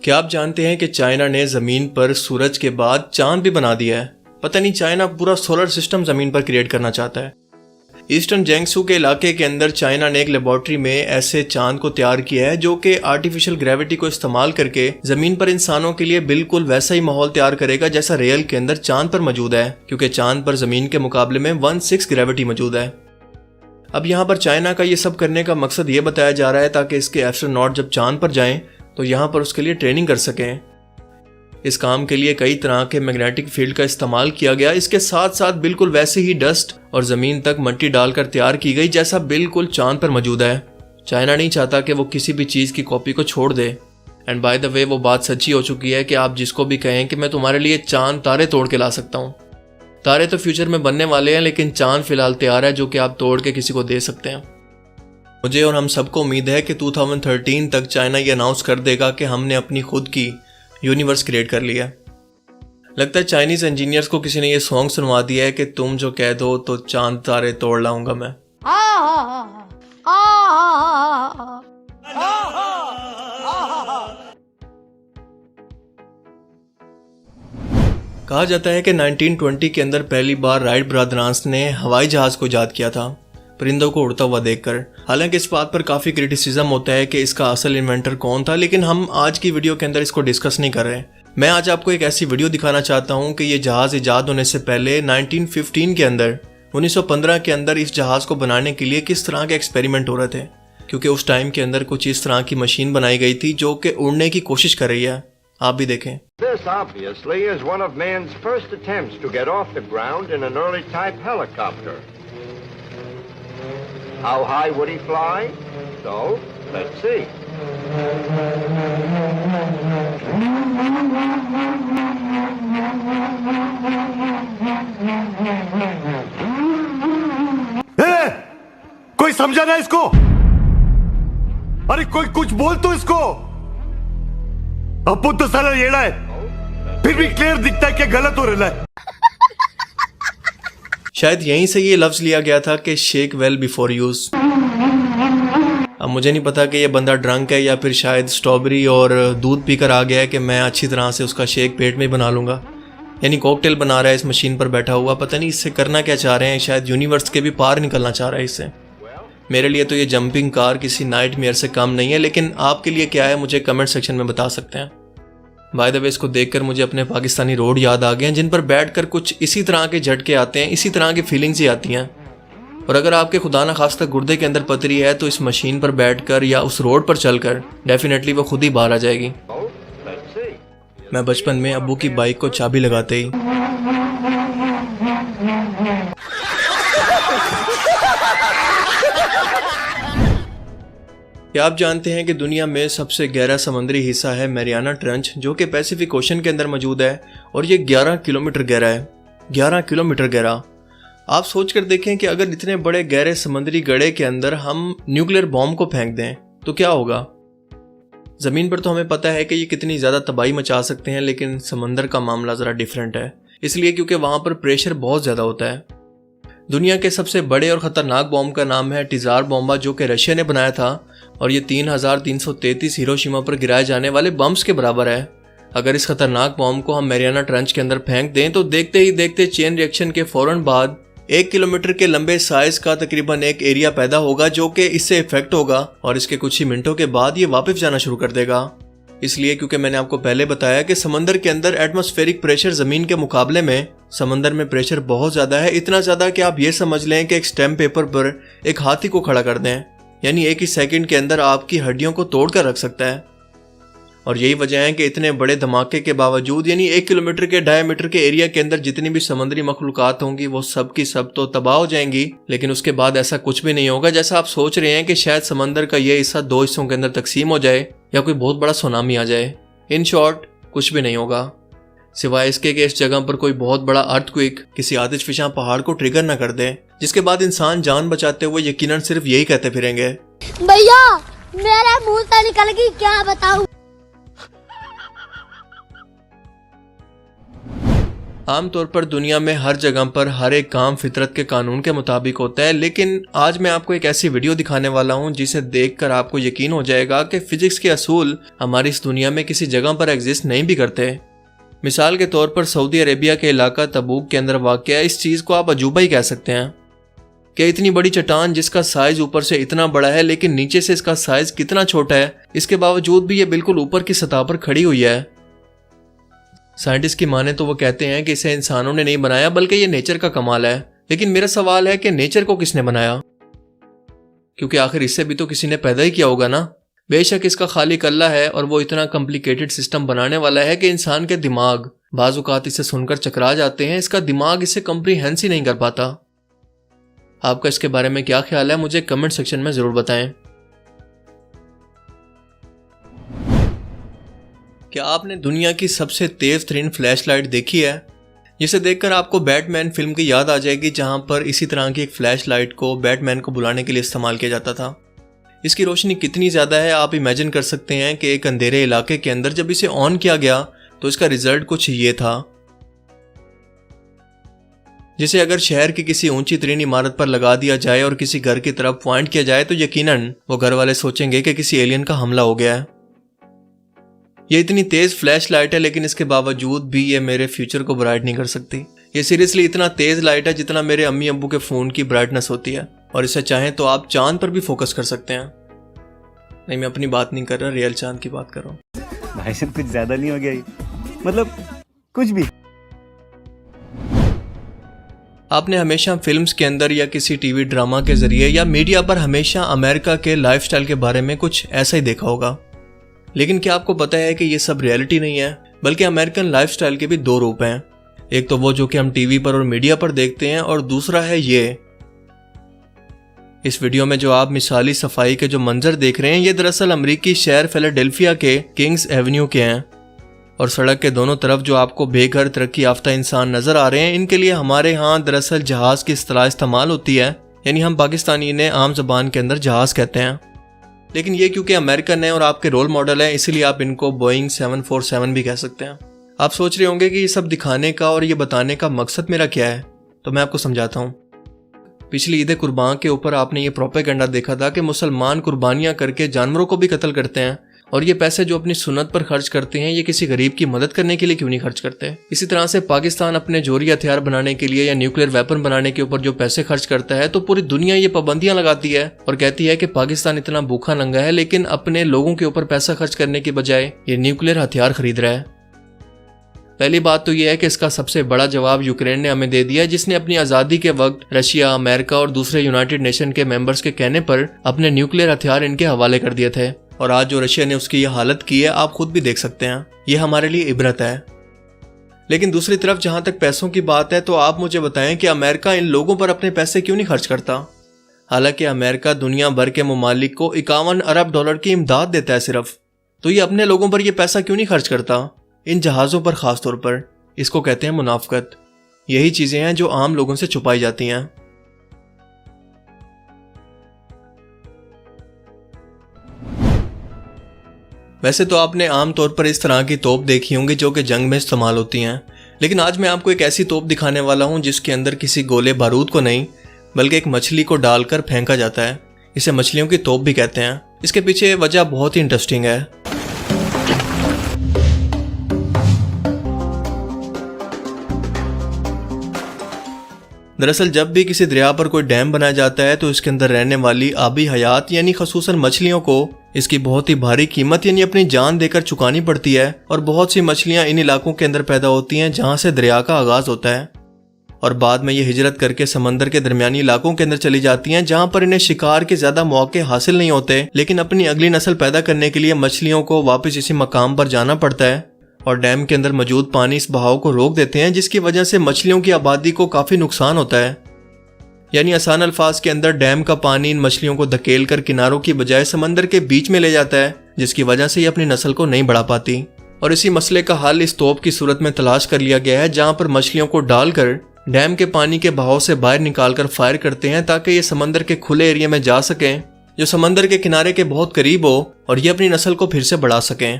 क्या आप जानते हैं कि चाइना ने जमीन पर सूरज के बाद चांद भी बना दिया है। पता नहीं चाइना पूरा सोलर सिस्टम जमीन पर क्रिएट करना चाहता है। ईस्टर्न जियांगसू के इलाके के अंदर चाइना ने एक लेबोरेटरी में ऐसे चांद को तैयार किया है जो कि आर्टिफिशियल ग्रेविटी को इस्तेमाल करके जमीन पर इंसानों के लिए बिल्कुल वैसा ही माहौल तैयार करेगा जैसा रियल के अंदर चांद पर मौजूद है, क्योंकि चांद पर जमीन के मुकाबले में 1/6 ग्रेविटी मौजूद है। अब यहाँ पर चाइना का ये सब करने का मकसद ये बताया जा रहा है ताकि इसके एस्ट्रोनॉट जब चांद पर जाएं तो यहाँ पर उसके लिए ट्रेनिंग कर सकें। इस काम के लिए कई तरह के मैग्नेटिक फील्ड का इस्तेमाल किया गया। इसके साथ साथ बिल्कुल वैसे ही डस्ट और जमीन तक मिट्टी डालकर तैयार की गई जैसा बिल्कुल चांद पर मौजूद है। चाइना नहीं चाहता कि वो किसी भी चीज़ की कॉपी को छोड़ दे। एंड बाय द वे वो बात सच्ची हो चुकी है कि आप जिसको भी कहें कि मैं तुम्हारे लिए चांद तारे तोड़ के ला सकता हूँ। तारे तो फ्यूचर में बनने वाले हैं, लेकिन चांद फिलहाल तैयार है जो कि आप तोड़ के किसी को दे सकते हैं। मुझे और हम सबको उम्मीद है कि 2013 तक चाइना ये अनाउंस कर देगा कि हमने अपनी खुद की यूनिवर्स क्रिएट कर लिया। लगता है चाइनीज इंजीनियर्स को किसी ने ये सॉन्ग सुनवा दिया है कि तुम जो कह दो तो चांद तारे तोड़ लाऊंगा मैं। कहा जाता है कि 1920 के अंदर पहली बार राइट ब्रदर्स ने हवाई जहाज को इजाद किया था, परिंदों को उड़ता हुआ देखकर। हालांकि इस बात पर काफ़ी क्रिटिसिज्म होता है कि इसका असल इन्वेंटर कौन था, लेकिन हम आज की वीडियो के अंदर इसको डिस्कस नहीं कर रहे। मैं आज आपको एक ऐसी वीडियो दिखाना चाहता हूं कि ये जहाज़ इजाद होने से पहले 1915 के अंदर 1915 के अंदर इस जहाज़ को बनाने के लिए किस तरह के एक्सपेरिमेंट हो रहे थे, क्योंकि उस टाइम के अंदर कुछ इस तरह की मशीन बनाई गई थी जो कि उड़ने की कोशिश कर रही है। आप भी देखें। This obviously is one of man's first attempts to get off the ground in an early type helicopter. How high would he fly? So, let's see. कोई समझा ना इसको? अरे कोई कुछ बोल तो इसको। अप्पू तो सारा येड़ा है, फिर भी क्लियर दिखता है कि गलत हो रहा है। शायद यहीं से ये लफ्ज लिया गया था कि शेक वेल बिफोर यूज। अब मुझे नहीं पता कि ये बंदा ड्रंक है या फिर शायद स्ट्रॉबेरी और दूध पीकर आ गया है कि मैं अच्छी तरह से उसका शेक पेट में बना लूंगा। यानी कॉकटेल बना रहा है इस मशीन पर बैठा हुआ। पता नहीं इससे करना क्या चाह रहे हैं, शायद यूनिवर्स के भी पार निकलना चाह रहा है इससे। मेरे लिए तो ये जंपिंग कार किसी नाइटमेयर से कम नहीं है, लेकिन आपके लिए क्या है मुझे कमेंट सेक्शन में बता सकते हैं। बाय द वे इसको देखकर मुझे अपने पाकिस्तानी रोड याद आ गए हैं जिन पर बैठकर कुछ इसी तरह के झटके आते हैं, इसी तरह की फीलिंग्स ही आती हैं। और अगर आपके खुदा न खास्ता गुर्दे के अंदर पथरी है तो इस मशीन पर बैठकर या उस रोड पर चलकर डेफिनेटली वो खुद ही बाहर आ जाएगी। मैं बचपन में अब्बू की बाइक को चाबी लगाते ही क्या आप जानते हैं कि दुनिया में सबसे गहरा समुद्री हिस्सा है मैरियाना ट्रंच, जो कि पैसिफिक ओशन के अंदर मौजूद है और ये 11 किलोमीटर गहरा है। 11 किलोमीटर गहरा। आप सोच कर देखें कि अगर इतने बड़े गहरे समुद्री गड्ढे के अंदर हम न्यूक्लियर बॉम्ब को फेंक दें तो क्या होगा। ज़मीन पर तो हमें पता है कि ये कितनी ज़्यादा तबाही मचा सकते हैं, लेकिन समंदर का मामला ज़रा डिफरेंट है, इसलिए क्योंकि वहाँ पर प्रेशर बहुत ज़्यादा होता है। दुनिया के सबसे बड़े और ख़तरनाक बॉम्ब का नाम है टीज़ार बॉम्बा, जो कि रशिया ने बनाया था और ये 3333 हिरोशिमा पर गिराए जाने वाले बम्स के बराबर है। अगर इस खतरनाक बॉम्ब को हम मैरियाना ट्रंच के अंदर फेंक दें तो देखते ही देखते चेन रिएक्शन के फौरन बाद 1 किलोमीटर के लंबे साइज का तकरीबन एक एरिया पैदा होगा जो कि इससे इफेक्ट होगा और इसके कुछ ही मिनटों के बाद ये वापस जाना शुरू कर देगा। इसलिए क्योंकि मैंने आपको पहले बताया कि समंदर के अंदर एटमॉस्फेरिक प्रेशर जमीन के मुकाबले में समंदर में प्रेशर बहुत ज्यादा है। इतना ज्यादा कि आप ये समझ लें कि एक स्टैम्प पेपर पर एक हाथी को खड़ा कर दें, यानी एक ही सेकंड के अंदर आपकी हड्डियों को तोड़ कर रख सकता है। और यही वजह है कि इतने बड़े धमाके के बावजूद, यानी 1 किलोमीटर के डायमीटर के एरिया के अंदर जितनी भी समुद्री मखलूकात होंगी वो सब की सब तो तबाह हो जाएंगी, लेकिन उसके बाद ऐसा कुछ भी नहीं होगा जैसा आप सोच रहे हैं कि शायद समंदर का ये हिस्सा 2 हिस्सों के अंदर तकसीम हो जाए या कोई बहुत बड़ा सुनामी आ जाए। इन शॉर्ट कुछ भी नहीं होगा, सिवाय इसके कि इस जगह पर कोई बहुत बड़ा अर्थक्वेक किसी आतिशफिशा पहाड़ को ट्रिगर न कर दे, जिसके बाद इंसान जान बचाते हुए यकीनन सिर्फ यही कहते फिरेंगे, भैया मेरा मुंह से निकल गई, क्या बताऊं। आमतौर पर दुनिया में हर जगह पर हर एक काम फितरत के कानून के मुताबिक होता है, लेकिन आज मैं आपको एक ऐसी वीडियो दिखाने वाला हूं जिसे देखकर आपको यकीन हो जाएगा कि फिजिक्स के असूल हमारी इस दुनिया में किसी जगह पर एग्जिस्ट नहीं भी करते। मिसाल के तौर पर सऊदी अरेबिया के इलाका तबूक के अंदर वाक़या इस चीज़ को आप अजूबा ही कह सकते हैं कि इतनी बड़ी चट्टान जिसका साइज ऊपर से इतना बड़ा है लेकिन नीचे से इसका साइज कितना छोटा है, इसके बावजूद भी ये बिल्कुल ऊपर की सतह पर खड़ी हुई है। साइंटिस्ट की माने तो वो कहते हैं कि इसे इंसानों ने नहीं बनाया बल्कि ये नेचर का कमाल है। लेकिन मेरा सवाल है कि नेचर को किसने बनाया, क्योंकि आखिर इससे भी तो किसी ने पैदा ही किया होगा ना। बेशक इसका खालिक अल्लाह है और वो इतना कॉम्प्लिकेटेड सिस्टम बनाने वाला है कि इंसान के दिमाग बाज़ औक़ात इसे सुनकर चकरा जाते हैं, इसका दिमाग इसे कॉम्प्रिहेंस ही नहीं कर पाता। आपका इसके बारे में क्या ख्याल है, मुझे कमेंट सेक्शन में ज़रूर बताएं। क्या आपने दुनिया की सबसे तेज़ तरीन फ्लैश लाइट देखी है, जिसे देखकर आपको बैटमैन फिल्म की याद आ जाएगी, जहां पर इसी तरह की एक फ्लैश लाइट को बैटमैन को बुलाने के लिए इस्तेमाल किया जाता था। इसकी रोशनी कितनी ज़्यादा है आप इमेजिन कर सकते हैं कि एक अंधेरे इलाके के अंदर जब इसे ऑन किया गया तो इसका रिजल्ट कुछ ये था, जिसे अगर शहर की किसी ऊंची तरीन इमारत पर लगा दिया जाए और किसी घर की तरफ पॉइंट किया जाए तो यकीनन वो घर वाले सोचेंगे कि किसी एलियन का हमला हो गया है। ये इतनी तेज फ्लैश लाइट है लेकिन इसके बावजूद भी ये मेरे फ्यूचर को ब्राइट नहीं कर सकती। ये सीरियसली इतना तेज लाइट है जितना मेरे अम्मी अब्बू के फ़ोन की ब्राइटनेस होती है, और इसे चाहें तो आप चांद पर भी फोकस कर सकते हैं। नहीं, मैं अपनी बात नहीं कर रहा, रियल चांद की बात कर रहा हूँ। भाई साहब कुछ ज्यादा नहीं हो गया ये? मतलब कुछ भी। आपने हमेशा फिल्म्स के अंदर या किसी टीवी ड्रामा के जरिए या मीडिया पर हमेशा अमेरिका के लाइफस्टाइल के बारे में कुछ ऐसा ही देखा होगा, लेकिन क्या आपको पता है कि ये सब रियलिटी नहीं है, बल्कि अमेरिकन लाइफस्टाइल के भी दो रूप हैं। एक तो वो जो कि हम टीवी पर और मीडिया पर देखते हैं, और दूसरा है ये। इस वीडियो में जो आप मिसाली सफाई के जो मंजर देख रहे हैं, ये दरअसल अमेरिकी शहर फिलाडेल्फिया के किंग्स एवेन्यू के हैं, और सड़क के दोनों तरफ जो आपको बेघर तरक्की याफ्ता इंसान नजर आ रहे हैं, इनके लिए हमारे यहाँ दरअसल जहाज की इस्तेलाह इस्तेमाल होती है, यानी हम पाकिस्तानी इन्हें आम जबान के अंदर जहाज कहते हैं। लेकिन ये क्योंकि अमेरिकन है और आपके रोल मॉडल है, इसलिए आप इनको बोइंग 747 भी कह सकते हैं। आप सोच रहे होंगे कि ये सब दिखाने का और ये बताने का मकसद मेरा क्या है, तो मैं आपको समझाता हूँ। पिछली ईद कुर्बान के ऊपर आपने ये प्रोपेगेंडा देखा था कि मुसलमान कुर्बानियाँ करके जानवरों को भी कत्ल करते हैं, और ये पैसे जो अपनी सुन्नत पर खर्च करते हैं ये किसी गरीब की मदद करने के लिए क्यों नहीं खर्च करते। इसी तरह से पाकिस्तान अपने जोहरी हथियार बनाने के लिए या न्यूक्लियर वेपन बनाने के ऊपर जो पैसे खर्च करता है, तो पूरी दुनिया ये पाबंदियां लगाती है और कहती है कि पाकिस्तान इतना भूखा नंगा है, लेकिन अपने लोगों के ऊपर पैसा खर्च करने की बजाय ये न्यूक्लियर हथियार खरीद रहा है। पहली बात तो यह है कि इसका सबसे बड़ा जवाब यूक्रेन ने हमें दे दिया, जिसने अपनी आज़ादी के वक्त रशिया, अमेरिका और दूसरे यूनाइटेड नेशन के मेंबर्स के कहने पर अपने न्यूक्लियर हथियार इनके हवाले कर दिए थे, और आज जो रशिया ने उसकी यह हालत की है आप खुद भी देख सकते हैं। यह हमारे लिए इबरत है। लेकिन दूसरी तरफ जहां तक पैसों की बात है, तो आप मुझे बताएं कि अमेरिका इन लोगों पर अपने पैसे क्यों नहीं खर्च करता। हालांकि अमेरिका दुनिया भर के ममालिक को 51 अरब डॉलर की इमदाद देता है सिर्फ, तो ये अपने लोगों पर यह पैसा क्यों नहीं खर्च करता, इन जहाज़ों पर खास तौर पर। इसको कहते हैं मुनाफकत। यही चीज़ें हैं जो आम लोगों से छुपाई जाती हैं। वैसे तो आपने आम तौर पर इस तरह की तोप देखी होंगी जो कि जंग में इस्तेमाल होती हैं, लेकिन आज मैं आपको एक ऐसी तोप दिखाने वाला हूं जिसके अंदर किसी गोले बारूद को नहीं बल्कि एक मछली को डालकर फेंका जाता है। इसे मछलियों की तोप भी कहते हैं। इसके पीछे वजह बहुत ही इंटरेस्टिंग है। दरअसल जब भी किसी दरिया पर कोई डैम बनाया जाता है तो इसके अंदर रहने वाली आबी हयात यानी खसूसन मछलियों को इसकी बहुत ही भारी कीमत यानी अपनी जान देकर चुकानी पड़ती है, और बहुत सी मछलियां इन इलाकों के अंदर पैदा होती हैं जहां से दरिया का आगाज होता है, और बाद में ये हिजरत करके समंदर के दरमियानी इलाकों के अंदर चली जाती हैं जहां पर इन्हें शिकार के ज्यादा मौके हासिल नहीं होते, लेकिन अपनी अगली नस्ल पैदा करने के लिए मछलियों को वापस इसी मकाम पर जाना पड़ता है, और डैम के अंदर मौजूद पानी इस बहाव को रोक देते हैं, जिसकी वजह से मछलियों की आबादी को काफी नुकसान होता है। यानी आसान अल्फाज के अंदर डैम का पानी इन मछलियों को धकेल कर किनारों की बजाय समंदर के बीच में ले जाता है, जिसकी वजह से ये अपनी नस्ल को नहीं बढ़ा पाती। और इसी मसले का हल इस तोप की सूरत में तलाश कर लिया गया है, जहां पर मछलियों को डालकर डैम के पानी के बहाव से बाहर निकालकर फायर करते हैं ताकि ये समंदर के खुले एरिया में जा सकें जो समंदर के किनारे के बहुत करीब हो, और ये अपनी नस्ल को फिर से बढ़ा सकें।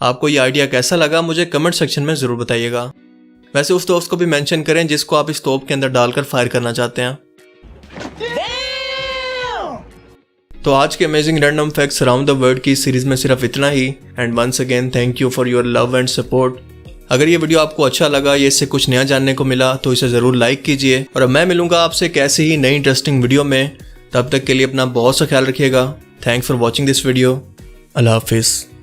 आपको ये आइडिया कैसा लगा मुझे कमेंट सेक्शन में ज़रूर बताइएगा। वैसे उस दोस्त को भी मेंशन करें जिसको आप इस तोप के अंदर डालकर फायर करना चाहते हैं। तो आज के amazing random facts around the world की सीरीज में सिर्फ इतना ही। And once again thank you for your love and support. अगर ये वीडियो आपको अच्छा लगा, ये इससे कुछ नया जानने को मिला, तो इसे ज़रूर लाइक कीजिए। और अब मैं मिलूंगा आपसे एक ऐसी ही नई इंटरेस्टिंग वीडियो में। तब तक के लिए अपना बहुत सा ख्याल रखिएगा। Thanks for watching this video. अल्लाह हाफिज़।